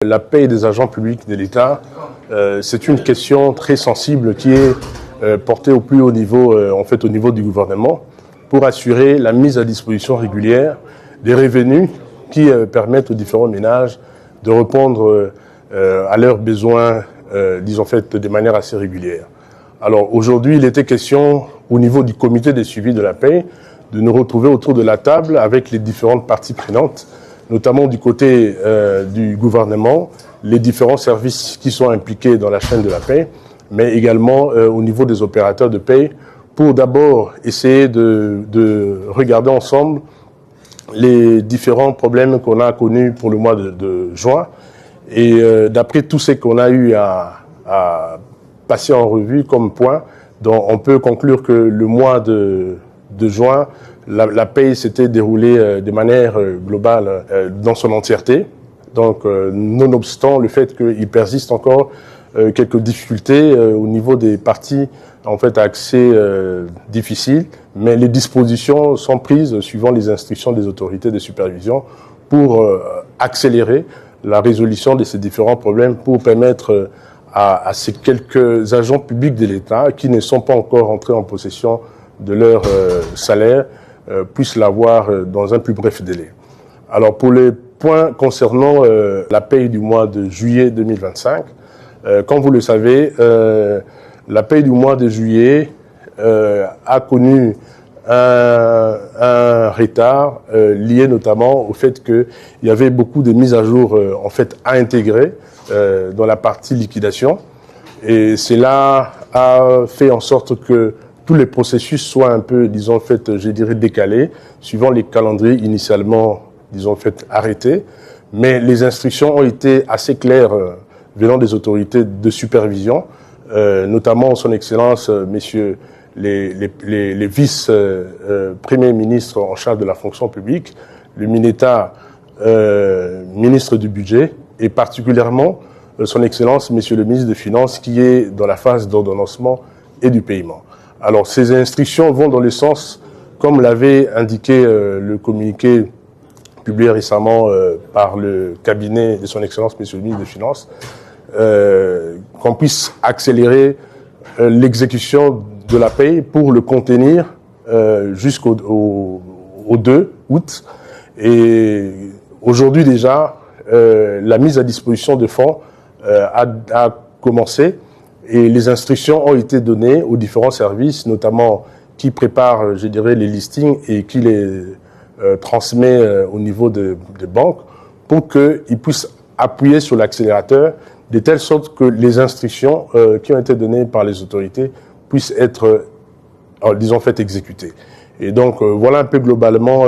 La paie des agents publics de l'État, c'est une question très sensible qui est portée au plus haut niveau, au niveau du gouvernement, pour assurer la mise à disposition régulière des revenus qui permettent aux différents ménages de répondre à leurs besoins, de manière assez régulière. Alors aujourd'hui, il était question, au niveau du comité de suivi de la paie, de nous retrouver autour de la table avec les différentes parties prenantes, notamment du côté du gouvernement, les différents services qui sont impliqués dans la chaîne de la paie, mais également au niveau des opérateurs de paie, pour d'abord essayer de regarder ensemble les différents problèmes qu'on a connus pour le mois de juin. Et d'après tout ce qu'on a eu à passer en revue comme point, donc on peut conclure que le mois de juin, la paie s'était déroulée de manière globale dans son entièreté. Donc, nonobstant le fait qu'il persiste encore quelques difficultés au niveau des parties à accès difficile, mais les dispositions sont prises suivant les instructions des autorités de supervision pour accélérer la résolution de ces différents problèmes, pour permettre à ces quelques agents publics de l'État qui ne sont pas encore entrés en possession de leur salaire puissent l'avoir dans un plus bref délai. Alors pour les points concernant la paie du mois de juillet 2025, comme vous le savez, la paie du mois de juillet a connu un retard lié notamment au fait qu'il y avait beaucoup de mises à jour à intégrer dans la partie liquidation, et cela a fait en sorte que tous les processus soient un peu, décalés, suivant les calendriers initialement, arrêtés. Mais les instructions ont été assez claires venant des autorités de supervision, notamment son Excellence, messieurs les vice-premiers ministres en charge de la fonction publique, le Mineta, ministre du budget, et particulièrement son Excellence, monsieur le ministre des Finances, qui est dans la phase d'ordonnancement et du paiement. Alors, ces instructions vont dans le sens, comme l'avait indiqué le communiqué publié récemment par le cabinet de son Excellence, Monsieur le ministre des Finances, qu'on puisse accélérer l'exécution de la paie pour le contenir jusqu'au 2 août. Et aujourd'hui déjà, la mise à disposition de fonds a commencé. Et les instructions ont été données aux différents services, notamment qui préparent, les listings et qui les transmet au niveau des banques, pour qu'ils puissent appuyer sur l'accélérateur de telle sorte que les instructions qui ont été données par les autorités puissent être, exécutées. Et donc, voilà un peu globalement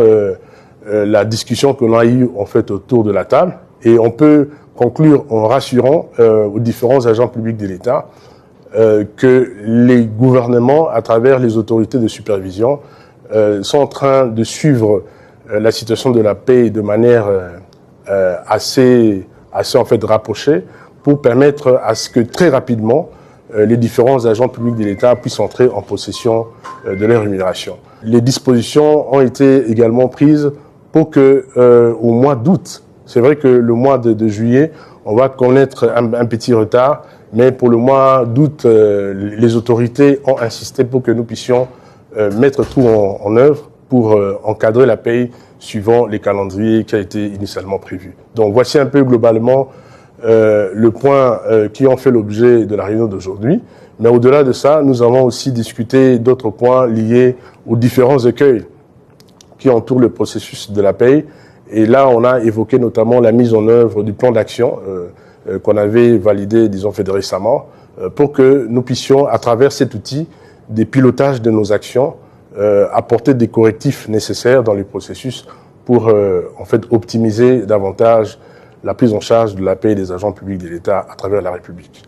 la discussion que l'on a eue autour de la table. Et on peut conclure en rassurant aux différents agents publics de l'État que les gouvernements, à travers les autorités de supervision, sont en train de suivre la situation de la paie de manière assez rapprochée, pour permettre à ce que très rapidement les différents agents publics de l'État puissent entrer en possession de leur rémunération. Les dispositions ont été également prises pour que au mois d'août, c'est vrai que le mois de juillet, on va connaître un petit retard, mais pour le mois d'août, les autorités ont insisté pour que nous puissions mettre tout en œuvre pour encadrer la paie suivant les calendriers qui a été initialement prévus. Donc voici un peu globalement le point qui ont fait l'objet de la réunion d'aujourd'hui. Mais au-delà de ça, nous avons aussi discuté d'autres points liés aux différents écueils qui entourent le processus de la paie. Et là, on a évoqué notamment la mise en œuvre du plan d'action qu'on avait validé, récemment, pour que nous puissions, à travers cet outil, des pilotages de nos actions, apporter des correctifs nécessaires dans les processus pour optimiser davantage la prise en charge de la paie des agents publics de l'État à travers la République.